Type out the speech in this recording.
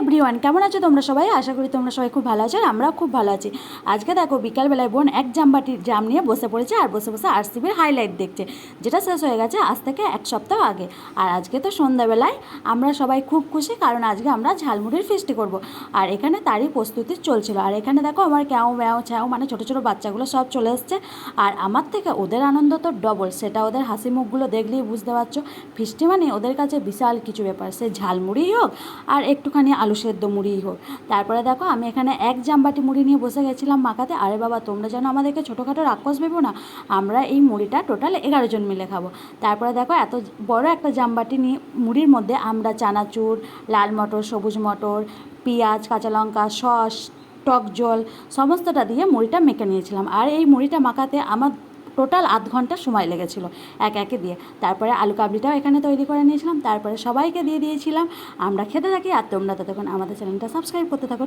Everyone, কেমন আছো তোমরা সবাই? আশা করি তোমরা সবাই খুব ভালো আছো আর আমরাও খুব ভালো আছি। আজকে দেখো বিকালবেলায় বোন এক জামবাটির জাম নিয়ে বসে পড়েছে আর বসে বসে আরসিবির হাইলাইট দেখছে, যেটা শেষ হয়ে গেছে আজ থেকে এক সপ্তাহ আগে। আর আজকে তো সন্ধ্যাবেলায় আমরা সবাই খুব খুশি, কারণ আজকে আমরা ঝালমুড়ির ফিস্টি করব। আর এখানে তারই প্রস্তুতি চলছিল। আর এখানে দেখো আমার ক্যাও ম্যাও ছ্যাও মানে ছোটো ছোটো বাচ্চাগুলো সব চলে এসছে। আর আমার থেকে ওদের আনন্দ তো ডবল, সেটা ওদের হাসি মুখগুলো দেখলেই বুঝতে পারছো। ফিস্টি মানে ওদের কাছে বিশাল কিছু ব্যাপার, সে ঝালমুড়িই হোক আর একটুখানি আলু সেদ্ধ মুড়িই হোক। তারপরে দেখো আমি এখানে এক জামবাটি মুড়ি নিয়ে বসে গেছিলাম মাখাতে। আরে বাবা, তোমরা যেন আমাদেরকে ছোটোখাটো রাক্ষস ভেবো না, আমরা এই মুড়িটা টোটাল 11 জন মিলে খাবো। তারপরে দেখো এত বড় একটা জামবাটি নিয়ে মুড়ির মধ্যে আমরা চানাচুর, লাল মটর, সবুজ মটর, পেঁয়াজ, কাঁচা লঙ্কা, সস, টক জল সমস্তটা দিয়ে মুড়িটা মেখে নিয়েছিলাম। আর এই মুড়িটা মাখাতে আমার টোটাল আধ ঘন্টা সময় লেগেছিলো এক একে দিয়ে। তারপরে আলু কাবলিটাও এখানে তৈরি করে নিয়েছিলাম, তারপরে সবাইকে দিয়ে দিয়েছিলাম। আমরা খেতে থাকি আর তোমরা ততক্ষণ আমাদের চ্যানেলটা সাবস্ক্রাইব করতে থাকো।